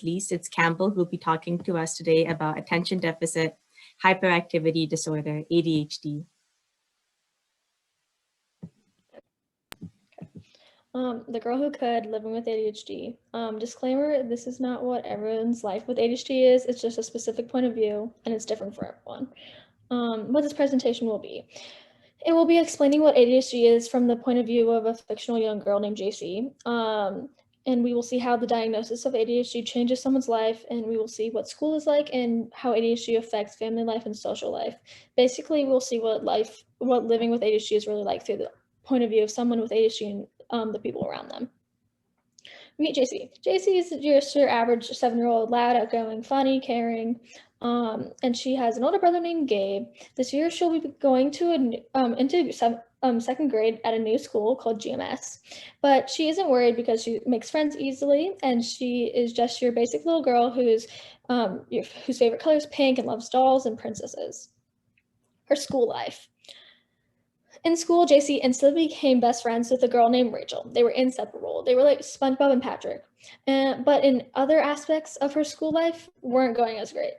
least, it's Campbell who'll be talking to us today about attention deficit hyperactivity disorder, ADHD. The girl who could, living with ADHD. Disclaimer, this is not what everyone's life with ADHD is. It's just a specific point of view, and it's different for everyone. What this presentation will be. It will be explaining what ADHD is from the point of view of a fictional young girl named JC. And we will see how the diagnosis of ADHD changes someone's life, and we will see what school is like and how ADHD affects family life and social life. Basically, we'll see what living with ADHD is really like through the point of view of someone with ADHD and the people around them. Meet JC. JC is just your average 7-year-old, loud, outgoing, funny, caring, and she has an older brother named Gabe. This year, she'll be going to into second grade at a new school called GMS, but she isn't worried because she makes friends easily, and she is just your basic little girl whose favorite color is pink and loves dolls and princesses. Her school life. In school, JC instantly became best friends with a girl named Rachel. They were inseparable. They were like SpongeBob and Patrick. But in other aspects of her school life, weren't going as great.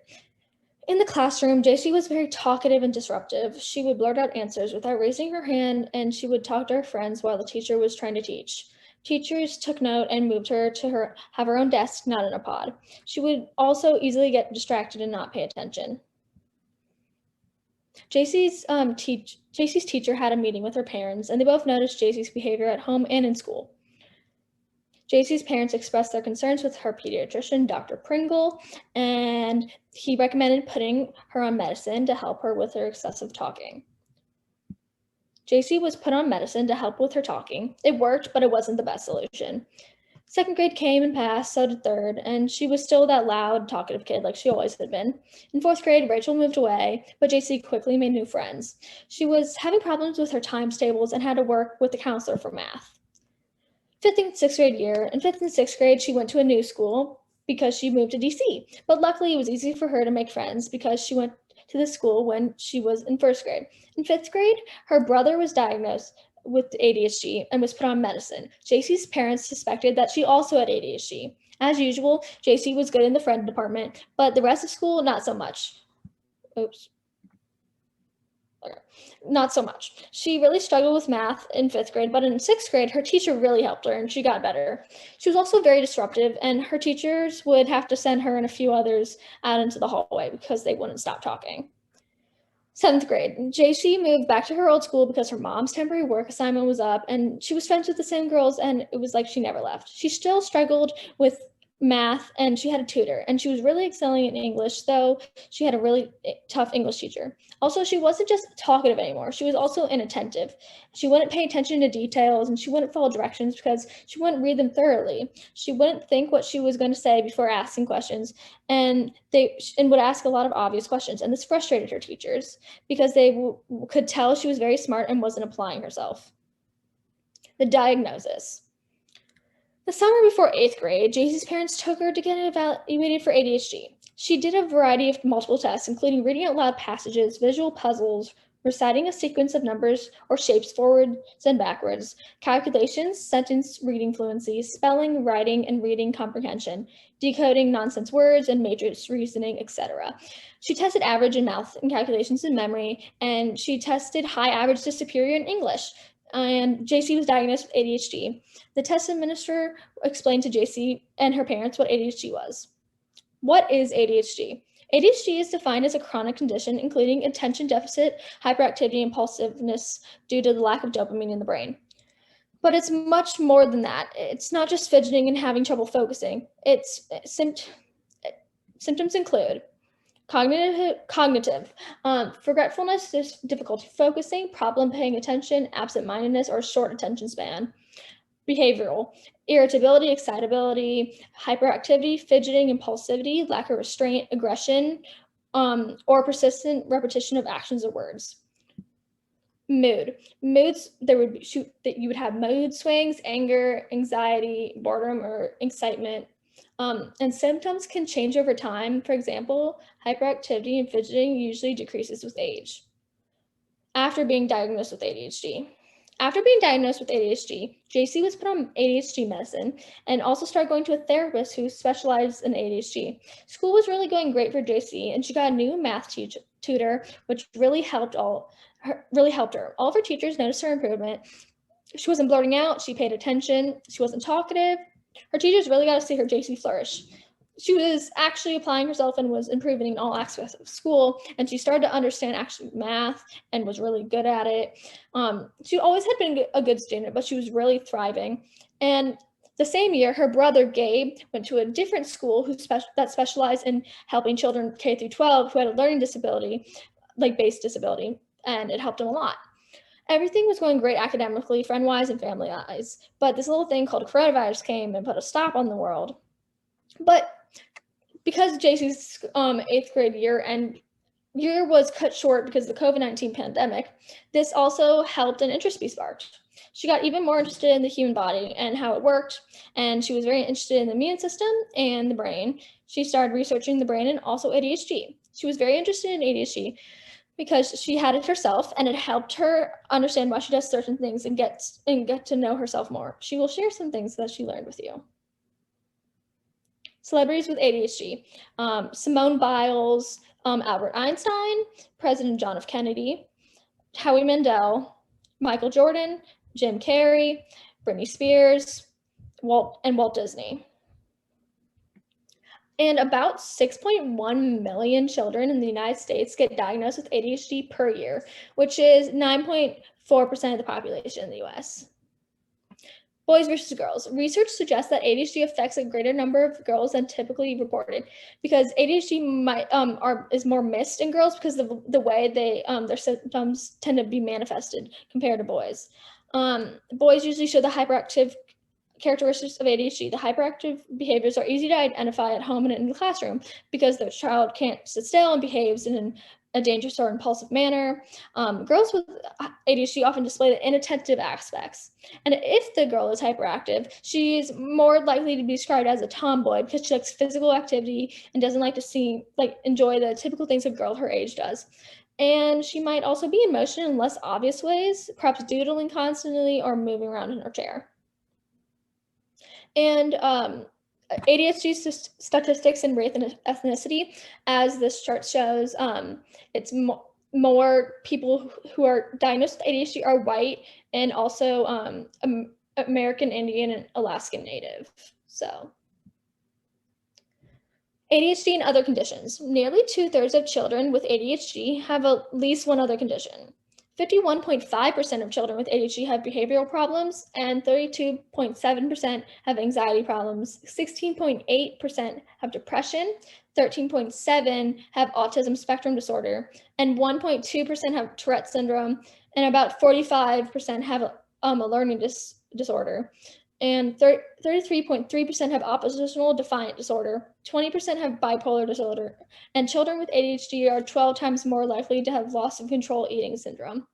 In the classroom, JC was very talkative and disruptive. She would blurt out answers without raising her hand, and she would talk to her friends while the teacher was trying to teach. Teachers took note and moved her to have her own desk, not in a pod. She would also easily get distracted and not pay attention. JC's teacher had a meeting with her parents, and they both noticed JC's behavior at home and in school. JC's parents expressed their concerns with her pediatrician, Dr. Pringle, and he recommended putting her on medicine to help her with her excessive talking. JC was put on medicine to help with her talking. It worked, but it wasn't the best solution. Second grade came and passed, so did third, and she was still that loud, talkative kid like she always had been. In fourth grade, Rachel moved away, but JC quickly made new friends. She was having problems with her times tables and had to work with the counselor for math. In fifth and sixth grade, she went to a new school because she moved to DC, but luckily it was easy for her to make friends because she went to the school when she was in first grade. In fifth grade, her brother was diagnosed with ADHD and was put on medicine. JC's parents suspected that she also had ADHD. As usual, JC was good in the friend department, but the rest of school, not so much. Not so much. She really struggled with math in fifth grade, but in sixth grade, her teacher really helped her and she got better. She was also very disruptive, and her teachers would have to send her and a few others out into the hallway because they wouldn't stop talking. Seventh grade, JC moved back to her old school because her mom's temporary work assignment was up, and she was friends with the same girls, and it was like she never left. She still struggled with math, and she had a tutor, and she was really excelling in English, though she had a really tough English teacher. Also, she wasn't just talkative anymore. She was also inattentive. She wouldn't pay attention to details, and she wouldn't follow directions because she wouldn't read them thoroughly. She wouldn't think what she was going to say before asking questions, and would ask a lot of obvious questions, and this frustrated her teachers because they could tell she was very smart and wasn't applying herself. The diagnosis. The summer before 8th grade, JC's parents took her to get evaluated for ADHD. She did a variety of multiple tests, including reading out loud passages, visual puzzles, reciting a sequence of numbers or shapes forwards and backwards, calculations, sentence reading fluency, spelling, writing, and reading comprehension, decoding nonsense words, and matrix reasoning, etc. She tested average in math and calculations in memory, and she tested high average to superior in English. And JC was diagnosed with ADHD. The test administrator explained to JC and her parents what ADHD was. What is ADHD? ADHD is defined as a chronic condition including attention deficit, hyperactivity, and impulsiveness due to the lack of dopamine in the brain. But it's much more than that. It's not just fidgeting and having trouble focusing. Symptoms include cognitive, forgetfulness, difficulty focusing, problem paying attention, absent-mindedness, or short attention span. Behavioral, irritability, excitability, hyperactivity, fidgeting, impulsivity, lack of restraint, aggression, or persistent repetition of actions or words. Moods, you would have mood swings, anger, anxiety, boredom, or excitement. And symptoms can change over time. For example, hyperactivity and fidgeting usually decreases with age. After being diagnosed with ADHD, After being diagnosed with ADHD, JC was put on ADHD medicine and also started going to a therapist who specialized in ADHD. School was really going great for JC, and she got a new math tutor, which really helped her. All of her teachers noticed her improvement. She wasn't blurting out, she paid attention, she wasn't talkative. Her teachers really got to see her JC flourish. She was actually applying herself and was improving in all aspects of school, and she started to understand actually math and was really good at it. She always had been a good student, but she was really thriving. And the same year, her brother Gabe went to a different school that specialized in helping children K through 12 who had a learning disability, like base disability, and it helped him a lot. Everything was going great academically, friend-wise, and family-wise, but this little thing called coronavirus came and put a stop on the world. But because JC's 8th grade year was cut short because of the COVID-19 pandemic, this also helped an interest be sparked. She got even more interested in the human body and how it worked, and she was very interested in the immune system and the brain. She started researching the brain and also ADHD. She was very interested in ADHD because she had it herself, and it helped her understand why she does certain things and get to know herself more. She will share some things that she learned with you. Celebrities with ADHD: Simone Biles, Albert Einstein, President John F. Kennedy, Howie Mandel, Michael Jordan, Jim Carrey, Britney Spears, Walt Disney. And about 6.1 million children in the United States get diagnosed with ADHD per year, which is 9.4% of the population in the US. Boys versus girls. Research suggests that ADHD affects a greater number of girls than typically reported, because ADHD is more missed in girls because of the way their symptoms tend to be manifested compared to boys. Boys usually show the hyperactive characteristics of ADHD. The hyperactive behaviors are easy to identify at home and in the classroom because the child can't sit still and behaves in a dangerous or impulsive manner. Girls with ADHD often display the inattentive aspects. And if the girl is hyperactive, she's more likely to be described as a tomboy because she likes physical activity and doesn't like to enjoy the typical things a girl her age does. And she might also be in motion in less obvious ways, perhaps doodling constantly or moving around in her chair. And ADHD statistics and race and ethnicity, as this chart shows, it's more people who are diagnosed with ADHD are white and also American Indian and Alaskan Native. So ADHD and other conditions. Nearly 2/3 of children with ADHD have at least one other condition. 51.5% of children with ADHD have behavioral problems, and 32.7% have anxiety problems. 16.8% have depression, 13.7% have autism spectrum disorder, and 1.2% have Tourette syndrome, and about 45% have a learning disorder. And 33.3% have oppositional defiant disorder, 20% have bipolar disorder, and children with ADHD are 12 times more likely to have loss of control eating syndrome.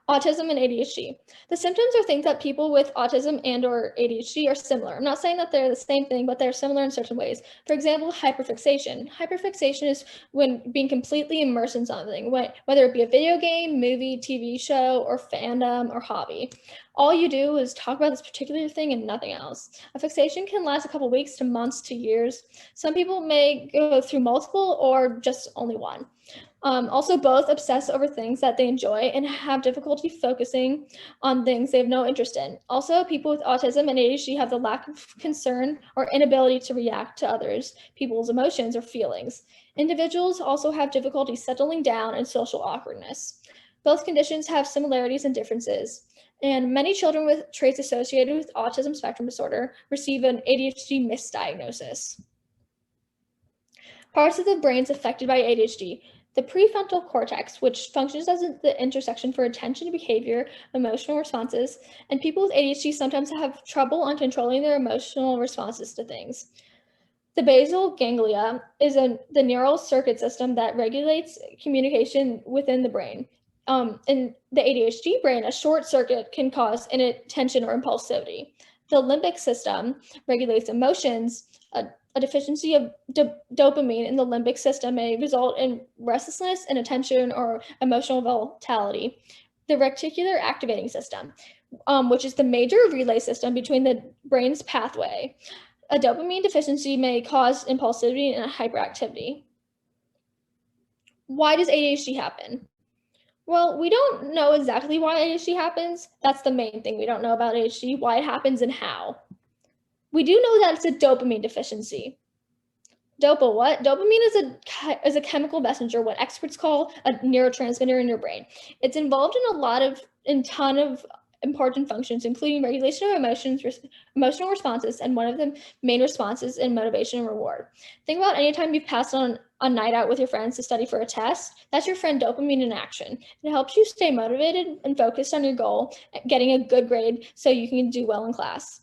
Autism and ADHD. The symptoms are things that people with autism and or ADHD are similar. I'm not saying that they're the same thing, but they're similar in certain ways. For example, hyperfixation. Hyperfixation is when being completely immersed in something, whether it be a video game, movie, TV show, or fandom, or hobby. All you do is talk about this particular thing and nothing else. A fixation can last a couple weeks to months to years. Some people may go through multiple or just only one. Also, both obsess over things that they enjoy and have difficulty focusing on things they have no interest in. Also, people with autism and ADHD have the lack of concern or inability to react to others, people's emotions or feelings. Individuals also have difficulty settling down and social awkwardness. Both conditions have similarities and differences, and many children with traits associated with autism spectrum disorder receive an ADHD misdiagnosis. Parts of the brains affected by ADHD. The prefrontal cortex, which functions as the intersection for attention, behavior, emotional responses, and people with ADHD sometimes have trouble on controlling their emotional responses to things. The basal ganglia is the neural circuit system that regulates communication within the brain. In the ADHD brain, a short circuit can cause inattention or impulsivity. The limbic system regulates emotions. A deficiency of dopamine in the limbic system may result in restlessness, inattention, or emotional volatility. the reticular activating system, which is the major relay system between the brain's pathway. A dopamine deficiency may cause impulsivity and hyperactivity. Why does ADHD happen? Well, we don't know exactly why ADHD happens. That's the main thing we don't know about ADHD, why it happens and how. We do know that it's a dopamine deficiency. What? Dopamine is a chemical messenger, what experts call a neurotransmitter in your brain. It's involved in a ton of important functions, including regulation of emotional responses, and one of the main responses in motivation and reward. Think about anytime you've passed on a night out with your friends to study for a test. That's your friend dopamine in action. It helps you stay motivated and focused on your goal, getting a good grade so you can do well in class.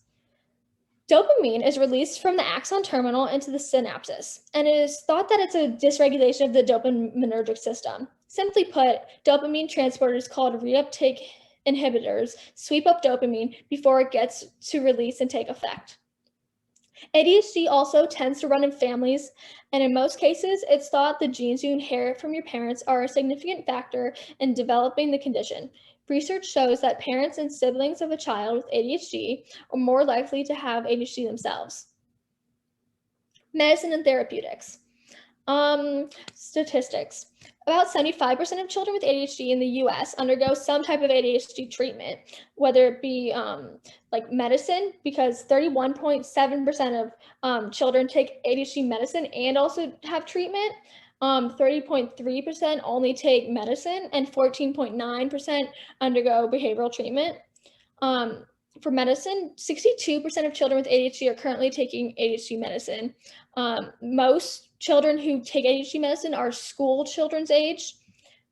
Dopamine is released from the axon terminal into the synapses, and it is thought that it's a dysregulation of the dopaminergic system. Simply put, dopamine transporters called reuptake inhibitors sweep up dopamine before it gets to release and take effect. ADHD also tends to run in families, and in most cases, it's thought the genes you inherit from your parents are a significant factor in developing the condition. Research shows that parents and siblings of a child with ADHD are more likely to have ADHD themselves. Medicine and therapeutics. Statistics. About 75% of children with ADHD in the US undergo some type of ADHD treatment, whether it be like medicine, because 31.7% of children take ADHD medicine and also have treatment. 30.3% only take medicine, and 14.9% undergo behavioral treatment. For medicine, 62% of children with ADHD are currently taking ADHD medicine. Most children who take ADHD medicine are school children's age.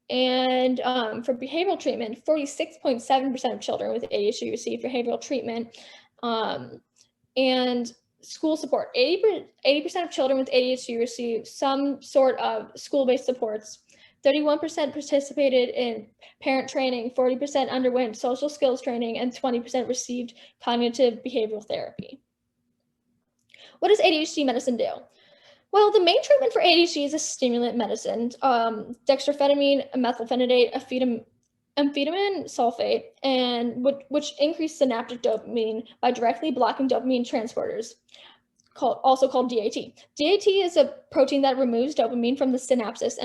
And for behavioral treatment, 46.7% of children with ADHD receive behavioral treatment. And school support, 80% of children with ADHD receive some sort of school-based supports. 31% participated in parent training, 40% underwent social skills training, and 20% received cognitive behavioral therapy. What does ADHD medicine do? Well, the main treatment for ADHD is a stimulant medicine, dextroamphetamine, methylphenidate, amphetamine sulfate, and which increase synaptic dopamine by directly blocking dopamine transporters, also called DAT. DAT is a protein that removes dopamine from the synapses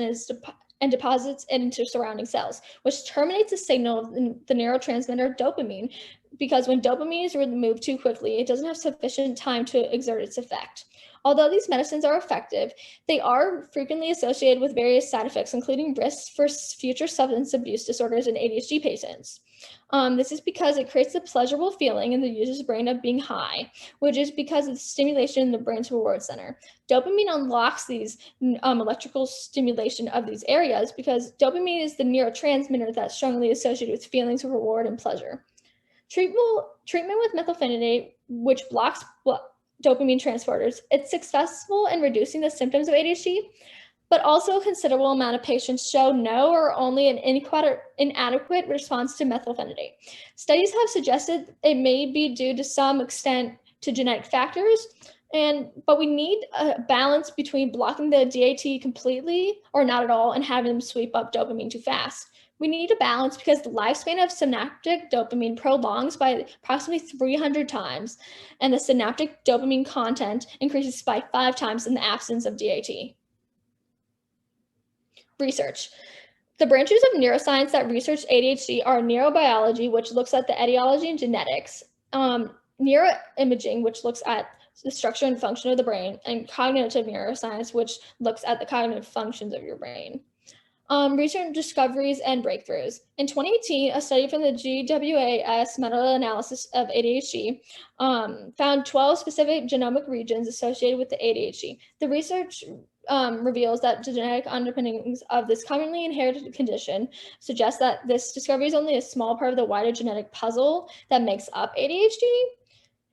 and deposits it into surrounding cells, which terminates the signal of the neurotransmitter dopamine, because when dopamine is removed too quickly, it doesn't have sufficient time to exert its effect. Although these medicines are effective, they are frequently associated with various side effects, including risks for future substance abuse disorders in ADHD patients. This is because it creates a pleasurable feeling in the user's brain of being high, which is because of the stimulation in the brain's reward center. Dopamine unlocks these electrical stimulation of these areas because dopamine is the neurotransmitter that's strongly associated with feelings of reward and pleasure. Treatment with methylphenidate, which blocks dopamine transporters, it's successful in reducing the symptoms of ADHD, but also a considerable amount of patients show no or only an inadequate response to methylphenidate. Studies have suggested it may be due to some extent to genetic factors, but we need a balance between blocking the DAT completely or not at all and having them sweep up dopamine too fast. We need a balance because the lifespan of synaptic dopamine prolongs by approximately 300 times, and the synaptic dopamine content increases by 5 times in the absence of DAT. Research. The branches of neuroscience that research ADHD are neurobiology, which looks at the etiology and genetics, neuroimaging, which looks at the structure and function of the brain, and cognitive neuroscience, which looks at the cognitive functions of your brain. Recent discoveries and breakthroughs. In 2018, a study from the GWAS meta-analysis of ADHD found 12 specific genomic regions associated with the ADHD. The research reveals that the genetic underpinnings of this commonly inherited condition suggest that this discovery is only a small part of the wider genetic puzzle that makes up ADHD.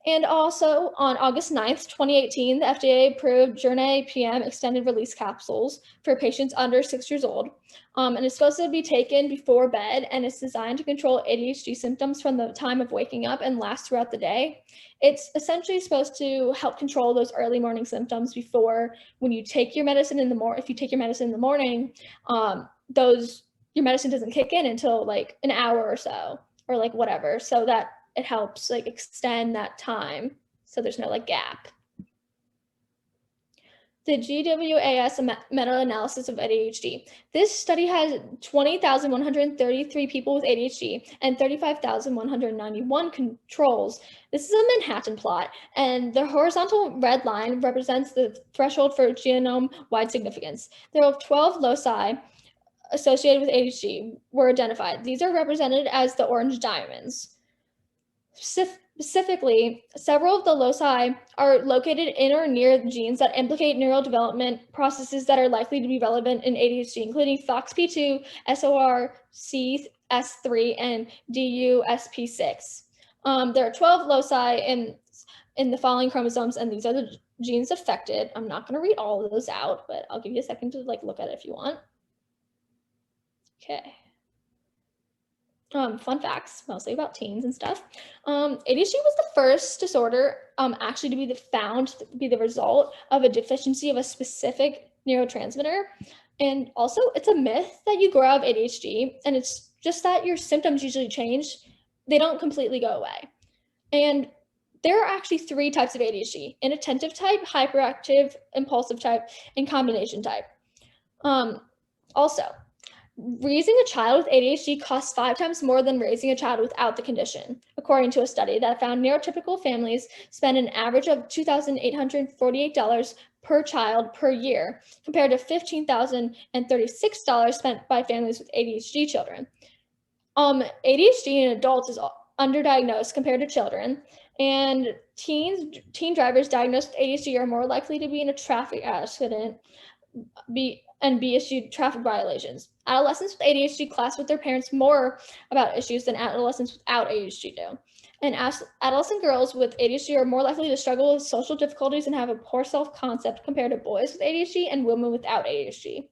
And also on August 9th, 2018, the FDA approved Jornay PM extended release capsules for patients under 6 years old. And it's supposed to be taken before bed, and it's designed to control ADHD symptoms from the time of waking up and last throughout the day. It's essentially supposed to help control those early morning symptoms before when you take your medicine in the morning. If you take your medicine in the morning, those your medicine doesn't kick in until like an hour or so, or like whatever, so that it helps like extend that time so there's no like gap. The GWAS meta-analysis of ADHD. This study has 20,133 people with ADHD and 35,191 controls. This is a Manhattan plot, and the horizontal red line represents the threshold for genome-wide significance. There are 12 loci associated with ADHD were identified. These are represented as the orange diamonds. Specifically, several of the loci are located in or near genes that implicate neurodevelopment processes that are likely to be relevant in ADHD, including FOXP2, SORCS3, and DUSP6. There are 12 loci in the following chromosomes, and these are the genes affected. I'm not going to read all of those out, but I'll give you a second to like look at it if you want. Okay. Fun facts, mostly about teens and stuff. ADHD was the first disorder actually to be found to be the result of a deficiency of a specific neurotransmitter. And also, it's a myth that you grow out of ADHD, and it's just that your symptoms usually change. They don't completely go away. And there are actually 3 types of ADHD: inattentive type, hyperactive, impulsive type, and combination type. Also, raising a child with ADHD costs 5 times more than raising a child without the condition, according to a study that found neurotypical families spend an average of $2,848 per child per year, compared to $15,036 spent by families with ADHD children. ADHD in adults is underdiagnosed compared to children, and teen drivers diagnosed with ADHD are more likely to be in a traffic accident, be issued traffic violations. Adolescents with ADHD clash with their parents more about issues than adolescents without ADHD do. And adolescent girls with ADHD are more likely to struggle with social difficulties and have a poor self-concept compared to boys with ADHD and women without ADHD.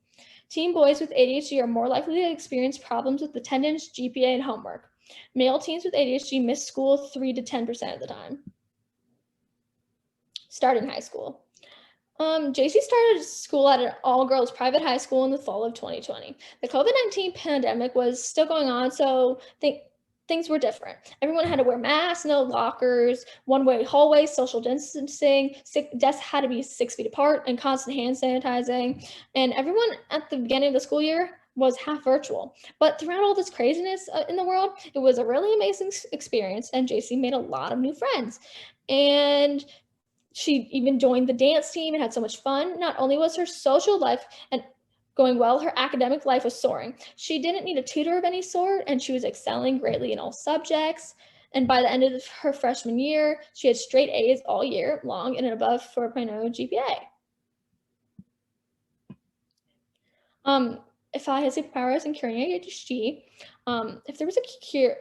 Teen boys with ADHD are more likely to experience problems with attendance, GPA, and homework. Male teens with ADHD miss school 3 to 10% of the time. Starting high school. JC started school at an all-girls private high school in the fall of 2020. The COVID-19 pandemic was still going on, so things were different. Everyone had to wear masks, no lockers, one-way hallways, social distancing, desks had to be 6 feet apart, and constant hand sanitizing. And everyone at the beginning of the school year was half virtual. But throughout all this craziness in the world, it was a really amazing experience, and JC made a lot of new friends. And she even joined the dance team and had so much fun. Not only was her social life and going well, her academic life was soaring. She didn't need a tutor of any sort, and she was excelling greatly in all subjects. And by the end of her freshman year, she had straight A's all year long and an above 4.0 GPA. If I had superpowers in curing ADHD, if there was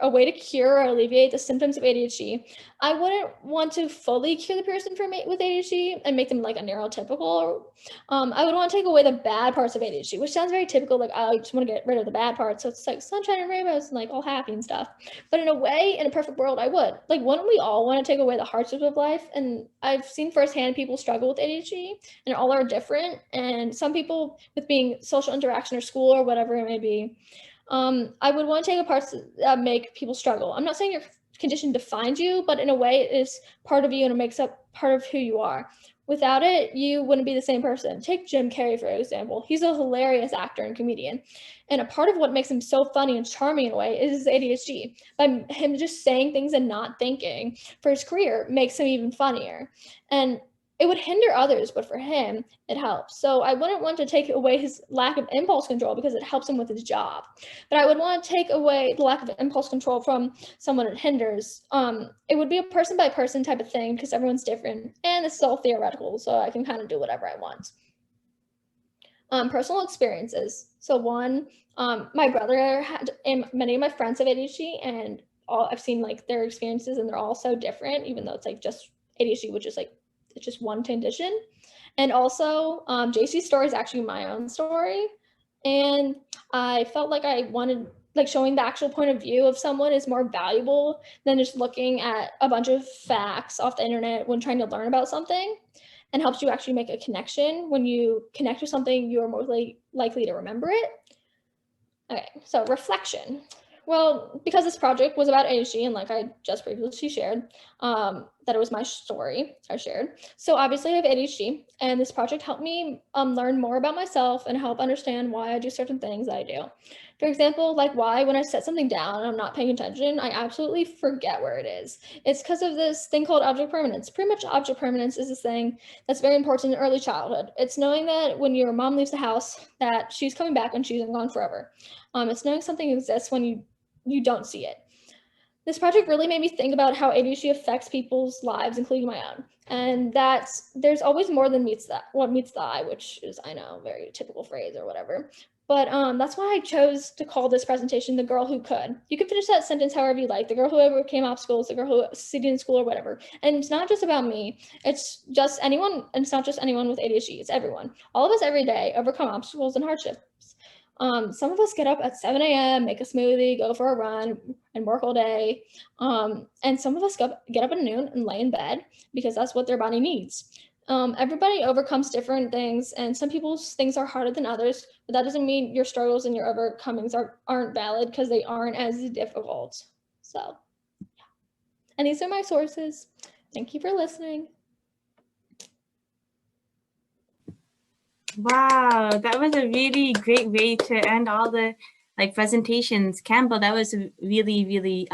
a way to cure or alleviate the symptoms of ADHD, I wouldn't want to fully cure the person with ADHD and make them like a neurotypical. I would want to take away the bad parts of ADHD, which sounds very typical. Like, I just want to get rid of the bad parts. So it's like sunshine and rainbows and like all happy and stuff. But in a way, in a perfect world, I would. Like, wouldn't we all want to take away the hardships of life? And I've seen firsthand people struggle with ADHD, and all are different. And some people with being social interaction or school or whatever it may be, I would want to take apart that make people struggle. I'm not saying your condition defines you, but in a way it is part of you and it makes up part of who you are. Without it, you wouldn't be the same person. Take Jim Carrey, for example. He's a hilarious actor and comedian. And a part of what makes him so funny and charming in a way is his ADHD. By him just saying things and not thinking for his career makes him even funnier. And it would hinder others, but for him, it helps. So I wouldn't want to take away his lack of impulse control because it helps him with his job. But I would want to take away the lack of impulse control from someone it hinders. It would be a person by person type of thing because everyone's different. And this is all theoretical, so I can kind of do whatever I want. Personal experiences. So one, my brother had, and many of my friends have ADHD, and I've seen like their experiences, and they're all so different, even though it's like just ADHD, which is like, it's just one condition. And also, JC's story is actually my own story. And I felt like I wanted, like, showing the actual point of view of someone is more valuable than just looking at a bunch of facts off the internet when trying to learn about something, and helps you actually make a connection. When you connect with something, you are more likely to remember it. Okay, so reflection. Well, because this project was about ADHD, and like I just previously shared, that it was my story I shared. So obviously I have ADHD, and this project helped me learn more about myself and help understand why I do certain things that I do. For example, like why when I set something down and I'm not paying attention, I absolutely forget where it is. It's because of this thing called object permanence. Pretty much object permanence is this thing that's very important in early childhood. It's knowing that when your mom leaves the house, that she's coming back and she's gone forever. It's knowing something exists when you don't see it. This project really made me think about how ADHD affects people's lives, including my own. And that's there's always more than what meets the eye, which is, I know, a very typical phrase or whatever. But that's why I chose to call this presentation "The Girl Who Could." You can finish that sentence however you like. The girl who overcame obstacles, the girl who succeeded in school, or whatever. And it's not just about me. It's just anyone, and it's not just anyone with ADHD. It's everyone. All of us every day overcome obstacles and hardships. Some of us get up at 7 a.m., make a smoothie, go for a run, and work all day. And some of us get up at noon and lay in bed because that's what their body needs. Everybody overcomes different things, and some people's things are harder than others, but that doesn't mean your struggles and your overcomings aren't valid because they aren't as difficult. So, yeah. And these are my sources. Thank you for listening. Wow, that was a really great way to end all the like presentations. Campbell, that was a really, really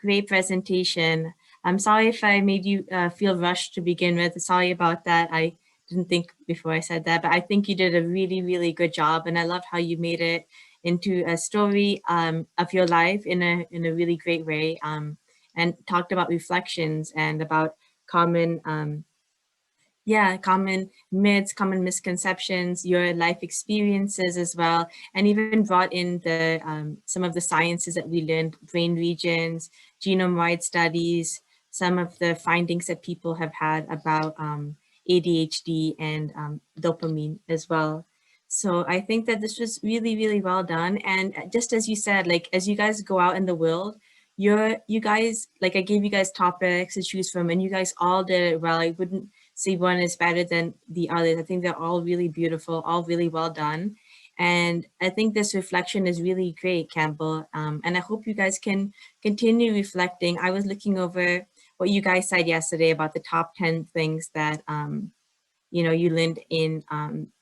great presentation. I'm sorry if I made you feel rushed to begin with. Sorry about that. I didn't think before I said that, but I think you did a really, really good job. And I love how you made it into a story of your life in a really great way, and talked about reflections and about common common myths, common misconceptions, your life experiences as well, and even brought in the some of the sciences that we learned, brain regions, genome-wide studies, some of the findings that people have had about ADHD and dopamine as well. So I think that this was really, really well done. And just as you said, like as you guys go out in the world, you guys, like I gave you guys topics to choose from, and you guys all did it well. I wouldn't say one is better than the others. I think they're all really beautiful, all really well done. And I think this reflection is really great, Campbell. And I hope you guys can continue reflecting. I was looking over what you guys said yesterday about the top 10 things that you learned in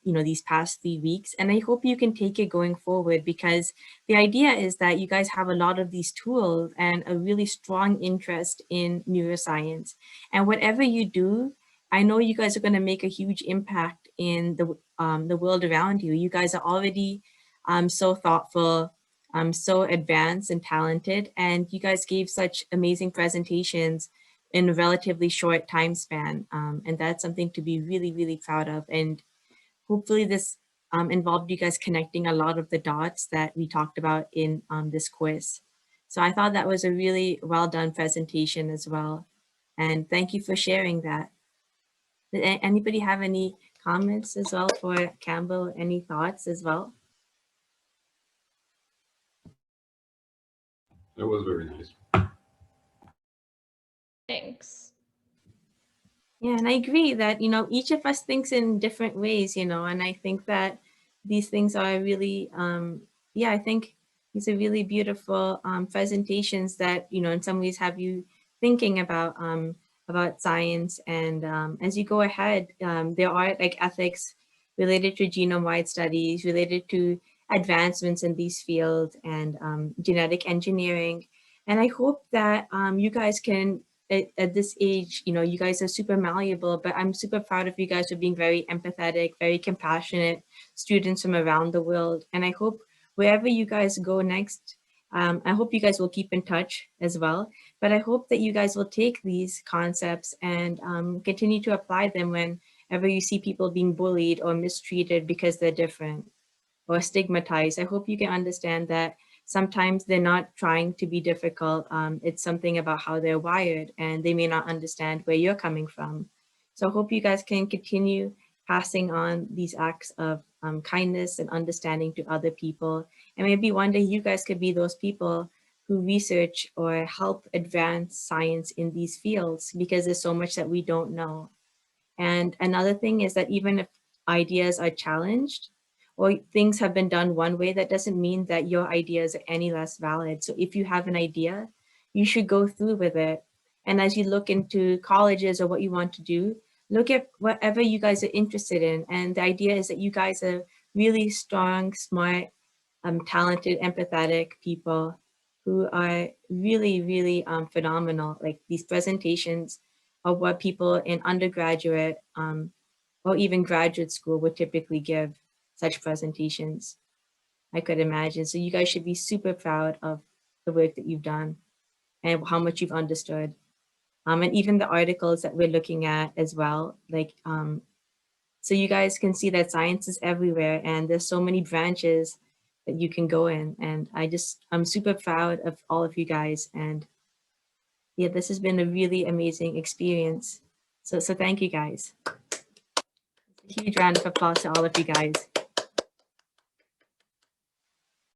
these past 3 weeks, and I hope you can take it going forward, because the idea is that you guys have a lot of these tools and a really strong interest in neuroscience, and whatever you do, I know you guys are going to make a huge impact in the world around you. You guys are already so thoughtful, so advanced and talented, and you guys gave such amazing presentations in a relatively short time span. And that's something to be really, really proud of. And hopefully this involved you guys connecting a lot of the dots that we talked about in this quiz. So I thought that was a really well done presentation as well. And thank you for sharing that. Did anybody have any comments as well for Campbell? Any thoughts as well? That was very nice. Thanks. Yeah, and I agree that, each of us thinks in different ways, and I think that these things are really, I think these are really beautiful presentations that, in some ways have you thinking about science. And as you go ahead, there are like ethics related to genome-wide studies, related to advancements in these fields, and genetic engineering. And I hope that you guys can, at this age, you guys are super malleable, but I'm super proud of you guys for being very empathetic, very compassionate students from around the world. And I hope wherever you guys go next, I hope you guys will keep in touch as well. But I hope that you guys will take these concepts and continue to apply them whenever you see people being bullied or mistreated because they're different or stigmatized. I hope you can understand that sometimes they're not trying to be difficult. It's something about how they're wired, and they may not understand where you're coming from. So I hope you guys can continue passing on these acts of kindness and understanding to other people. And maybe one day you guys could be those people who research or help advance science in these fields, because there's so much that we don't know. And another thing is that even if ideas are challenged, or things have been done one way, that doesn't mean that your ideas are any less valid. So if you have an idea, you should go through with it. And as you look into colleges or what you want to do, look at whatever you guys are interested in. And the idea is that you guys are really strong, smart, talented, empathetic people who are really, really phenomenal. Like these presentations are what people in undergraduate or even graduate school would typically give such presentations, I could imagine. So you guys should be super proud of the work that you've done and how much you've understood. And even the articles that we're looking at as well, like, so you guys can see that science is everywhere and there's so many branches that you can go in. And I'm super proud of all of you guys. And yeah, this has been a really amazing experience. So thank you guys. A huge round of applause to all of you guys.